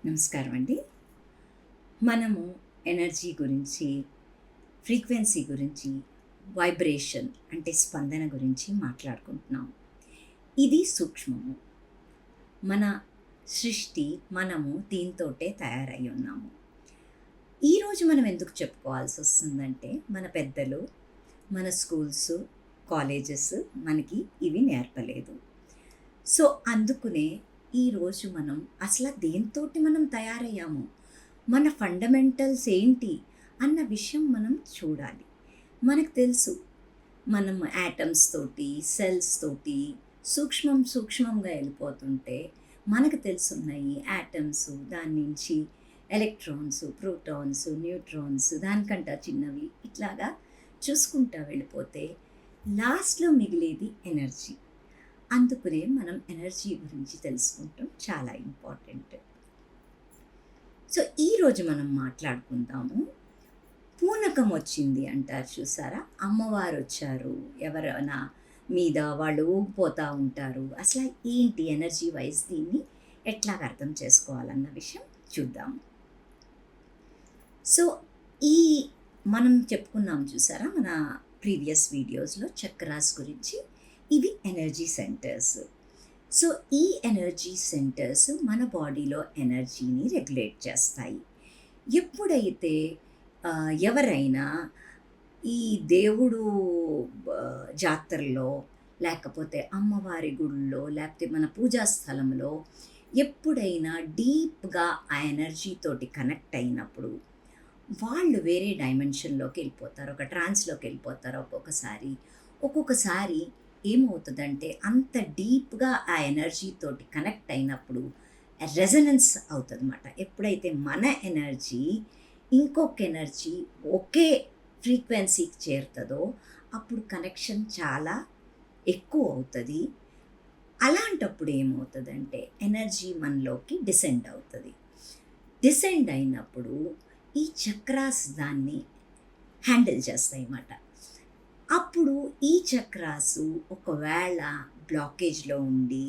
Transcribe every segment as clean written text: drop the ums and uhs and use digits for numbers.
నమస్కారం అండి. మనము ఎనర్జీ గురించి, ఫ్రీక్వెన్సీ గురించి, వైబ్రేషన్ అంటే స్పందన గురించి మాట్లాడుకుంటున్నాం. ఇది సూక్ష్మము. మన సృష్టి మనము దీంతోటే తయారై ఉన్నాము. ఈరోజు మనం ఎందుకు చెప్పుకోవాల్సి వస్తుందంటే మన పెద్దలు, మన స్కూల్స్, కాలేజెస్ మనకి ఇవి నేర్పలేదు. సో అందుకనే ఈరోజు మనం అసలు దేనితోటి మనం తయారయ్యాము, మన ఫండమెంటల్స్ ఏంటి అన్న విషయం మనం చూడాలి. మనకు తెలుసు మనం యాటమ్స్ తోటి, సెల్స్ తోటి సూక్ష్మంగా వెళ్ళిపోతుంటే మనకు తెలుసున్నాయి యాటమ్స్, దాని నుంచి ఎలక్ట్రాన్స్, ప్రోటాన్స్, న్యూట్రాన్స్, దానికంటే చిన్నవి, ఇట్లాగా చూసుకుంటా వెళ్ళిపోతే లాస్ట్లో మిగిలేది ఎనర్జీ. అందుకనే మనం ఎనర్జీ గురించి తెలుసుకుంటాం, చాలా ఇంపార్టెంట్. సో ఈరోజు మనం మాట్లాడుకుందాము, పూనకం వచ్చింది అంటారు చూసారా, అమ్మవారు వచ్చారు ఎవరైనా మీద, వాళ్ళు ఊగిపోతూ ఉంటారు. అసలు ఏంటి ఎనర్జీ వైజ్ దీన్ని ఎట్లాగ అర్థం చేసుకోవాలన్న విషయం చూద్దాము. సో ఈ మనం చెప్పుకున్నాం చూసారా మన ప్రీవియస్ వీడియోస్లో చక్రాస్ గురించి. ఇవి ఎనర్జీ సెంటర్స్. సో ఈ ఎనర్జీ సెంటర్స్ మన బాడీలో ఎనర్జీని రెగ్యులేట్ చేస్తాయి. ఎప్పుడైతే ఎవరైనా ఈ దేవుడు జాతరలో, లేకపోతే అమ్మవారి గుళ్ళో, లేకపోతే మన పూజా స్థలంలో ఎప్పుడైనా డీప్గా ఆ ఎనర్జీతోటి కనెక్ట్ అయినప్పుడు వాళ్ళు వేరే డైమెన్షన్లోకి వెళ్ళిపోతారు, ఒక ట్రాన్స్లోకి వెళ్ళిపోతారు. ఒక్కొక్కసారి ఏమవుతుందంటే అంత డీప్గా ఆ ఎనర్జీతోటి కనెక్ట్ అయినప్పుడు రెజనెన్స్ అవుతుంది అన్నమాట. ఎప్పుడైతే మన ఎనర్జీ ఇంకొక ఎనర్జీ ఒకే ఫ్రీక్వెన్సీకి చేరుతుందో అప్పుడు కనెక్షన్ చాలా ఎక్కువ అవుతుంది. అలాంటప్పుడు ఏమవుతుందంటే ఎనర్జీ మనలోకి డిసెండ్ అవుతుంది. డిసెండ్ అయినప్పుడు ఈ చక్రాస్ దాన్ని హ్యాండిల్ చేస్తాయి అన్నమాట. అప్పుడు ఈ చక్రాసు ఒకవేళ బ్లాకేజ్లో ఉండి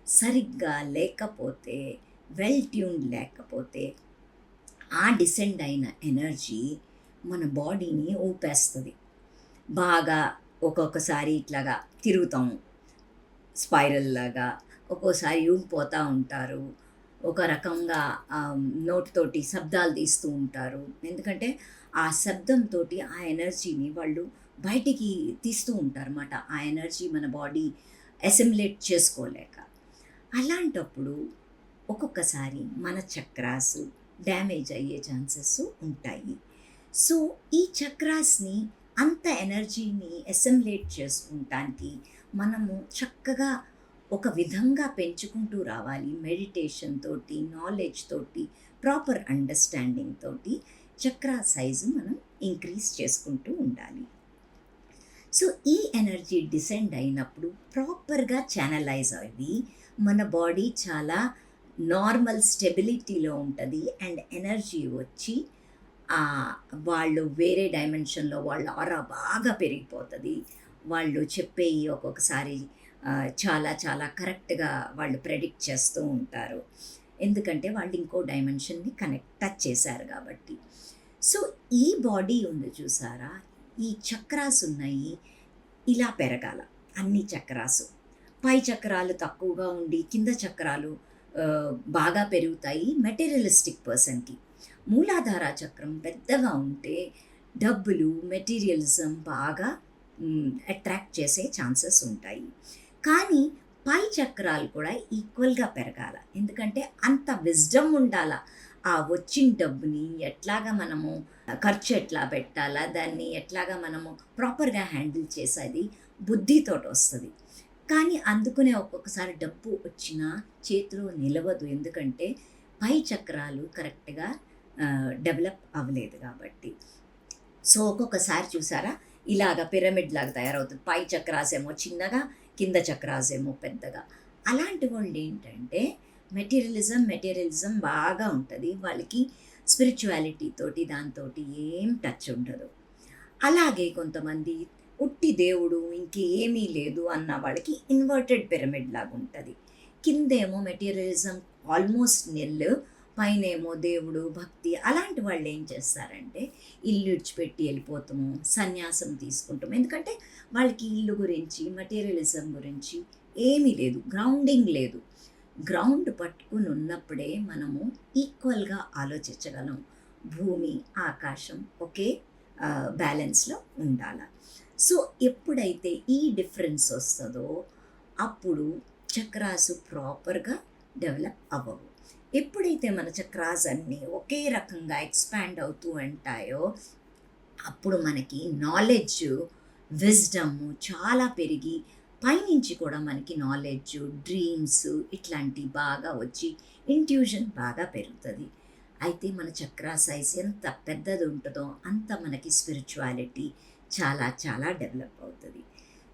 సరిగ్గా లేకపోతే, వెల్ ట్యూన్ లేకపోతే, ఆ డిసెండ్ అయిన ఎనర్జీ మన బాడీని ఊపేస్తుంది. బాగా ఒక్కొక్కసారి ఇట్లాగా తిరుగుతాము స్పైరల్ లాగా, ఒక్కోసారి ఊగిపోతూ ఉంటారు. ఒక రకంగా నోటితోటి శబ్దాలు తీస్తూ ఉంటారు. ఎందుకంటే ఆ శబ్దంతో ఆ ఎనర్జీని వాళ్ళు బయటికి తీస్తూ ఉంటారన్నమాట. ఆ ఎనర్జీ మన బాడీ అసిమిలేట్ చేసుకోలేక. అలాంటప్పుడు ఒక్కొక్కసారి మన చక్రాస్ డ్యామేజ్ అయ్యే ఛాన్సెస్ ఉంటాయి. సో ఈ చక్రాస్ని అంత ఎనర్జీని అసిమిలేట్ చేసుకుంటానికి మనము చక్కగా ఒక విధంగా పెంచుకుంటూ రావాలి. మెడిటేషన్ తోటి, నాలెడ్జ్ తోటి, ప్రాపర్ అండర్స్టాండింగ్ తోటి చక్రా సైజు మనం ఇంక్రీజ్ చేసుకుంటూ ఉండాలి. సో ఈ ఎనర్జీ డిసెండ్ అయినప్పుడు ప్రాపర్గా ఛానలైజ్ అయ్యి మన బాడీ చాలా నార్మల్ స్టెబిలిటీలో ఉంటుంది. అండ్ ఎనర్జీ వచ్చి వాళ్ళు వేరే డైమెన్షన్లో వాళ్ళ ఆరా బాగా పెరిగిపోతుంది. వాళ్ళు చెప్పేవి ఒక్కొక్కసారి చాలా చాలా కరెక్ట్గా వాళ్ళు ప్రెడిక్ట్ చేస్తూ ఉంటారు. ఎందుకంటే వాళ్ళు ఇంకో డైమెన్షన్ని టచ్ చేశారు కాబట్టి. సో ఈ బాడీ ఉంది చూసారా, ఈ చక్రాస్ ఉన్నాయి, ఇలా పెరగాల అన్ని చక్రాసు. పై చక్రాలు తక్కువగా ఉండి కింద చక్రాలు బాగా పెరుగుతాయి మెటీరియలిస్టిక్ పర్సన్కి. మూలాధార చక్రం పెద్దగా ఉంటే డబ్బులు, మెటీరియలిజం బాగా అట్రాక్ట్ చేసే ఛాన్సెస్ ఉంటాయి. కానీ పై చక్రాలు కూడా ఈక్వల్గా పెరగాల. ఎందుకంటే అంత విజ్డమ్ ఉండాల. ఆ వచ్చిన డబ్బుని ఎట్లాగా మనము ఖర్చు ఎట్లా పెట్టాలా, దాన్ని ఎట్లాగా మనము ప్రాపర్గా హ్యాండిల్ చేసేది బుద్ధితో వస్తుంది. కానీ అందుకునే ఒక్కొక్కసారి డబ్బు వచ్చినా చేతిలో నిలవదు. ఎందుకంటే పై చక్రాలు కరెక్ట్గా డెవలప్ అవ్వలేదు కాబట్టి. సో ఒక్కొక్కసారి చూసారా ఇలాగ పిరమిడ్ లాగా తయారవుతుంది. పై చక్రాసేమో చిన్నగా, కింద చక్రాసేమో పెద్దగా. అలాంటి వాళ్ళు ఏంటంటే మెటీరియలిజం బాగా ఉంటుంది. వాళ్ళకి స్పిరిచువాలిటీ తోటి దాంతో ఏం టచ్ ఉండదు. అలాగే కొంతమంది ఉట్టి దేవుడు ఇంకేమీ లేదు అన్న వాళ్ళకి ఇన్వర్టెడ్ పిరమిడ్ లాగా ఉంటుంది. కిందేమో మెటీరియలిజం ఆల్మోస్ట్ నిల్, పైనేమో దేవుడు, భక్తి అలాంటి వాళ్ళు ఏం చేస్తారంటే ఇల్లు విడిచిపెట్టి వెళ్ళిపోతాము, సన్యాసం తీసుకుంటాము. ఎందుకంటే వాళ్ళకి ఇల్లు గురించి, మెటీరియలిజం గురించి ఏమీ లేదు, గ్రౌండింగ్ లేదు. గ్రౌండ్ పట్టుకుని ఉన్నప్పుడే మనము ఈక్వల్గా ఆలోచించగలం. భూమి, ఆకాశం ఒకే బ్యాలెన్స్లో ఉండాల. సో ఎప్పుడైతే ఈ డిఫరెన్స్ వస్తుందో అప్పుడు చక్రాసు ప్రాపర్గా డెవలప్ అవ్వవు. ఎప్పుడైతే మన చక్రాస్ అన్నీ ఒకే రకంగా ఎక్స్పాండ్ అవుతూ ఉంటాయో అప్పుడు మనకి నాలెడ్జ్, విజ్డమ్ చాలా పెరిగి పైనుంచి కూడా మనకి నాలెడ్జ్, డ్రీమ్స్ ఇట్లాంటివి బాగా వచ్చి ఇంట్యూషన్ బాగా పెరుగుతుంది. అయితే మన చక్రా సైజ్ ఎంత పెద్దది ఉంటుందో అంత మనకి స్పిరిచువాలిటీ చాలా చాలా డెవలప్ అవుతుంది.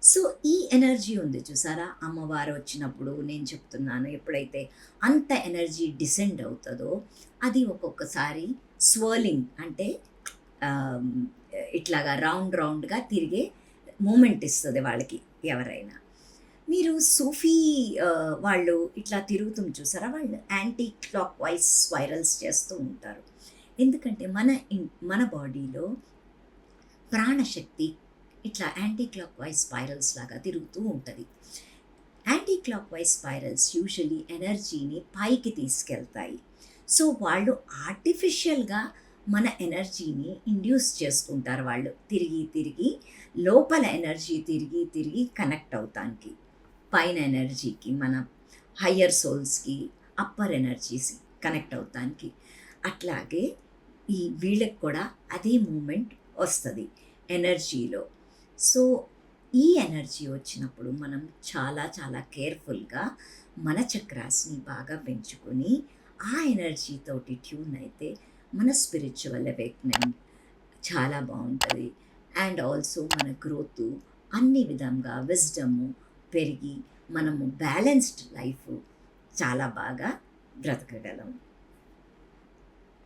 సో ఈ ఎనర్జీ ఉంది చూసారా, అమ్మవారు వచ్చినప్పుడు నేను చెప్తున్నాను, ఎప్పుడైతే అంత ఎనర్జీ డిసెండ్ అవుతుందో అది ఒక్కొక్కసారి స్వర్లింగ్ అంటే ఆమ్, ఇట్లాగా రౌండ్ రౌండ్గా తిరిగే మూమెంట్ ఇస్తుంది వాళ్ళకి. ఎవరైనా మీరు సూఫీ వాళ్ళు ఇట్లా తిరుగుతుంది చూసారా, వాళ్ళు యాంటీ క్లాక్ వైజ్ స్పైరల్స్ చేస్తూ ఉంటారు. ఎందుకంటే మన బాడీలో ప్రాణశక్తి ఇట్లా యాంటీ క్లాక్ వైజ్ స్పైరల్స్ లాగా తిరుగుతూ ఉంటుంది. Anti clock wise spirals usually ఎనర్జీని పైకి తీసుకెళ్తాయి. సో వాళ్ళు ఆర్టిఫిషియల్గా మన ఎనర్జీని ఇండ్యూస్ చేసుకుంటారు. వాళ్ళు తిరిగి తిరిగి లోపల ఎనర్జీ తిరిగి తిరిగి కనెక్ట్ అవుతానికి, పైన ఎనర్జీకి, మన హయ్యర్ సోల్స్కి, అప్పర్ ఎనర్జీస్ కనెక్ట్ అవుతానికి. అట్లాగే ఈ వీళ్ళకి కూడా అదే మూమెంట్ వస్తుంది ఎనర్జీలో. సో ఈ ఎనర్జీ వచ్చినప్పుడు మనం చాలా చాలా కేర్ఫుల్గా మన చక్రాస్ని బాగా పెంచుకొని ఆ ఎనర్జీతోటి ట్యూన్ అయితే మన స్పిరిచువల్ అవేక్మెంట్ చాలా బాగుంటుంది. అండ్ ఆల్సో మన గ్రోత్ అన్ని విధంగా విజ్డము పెరిగి మనము బ్యాలెన్స్డ్ లైఫ్ చాలా బాగా బ్రతకగలం.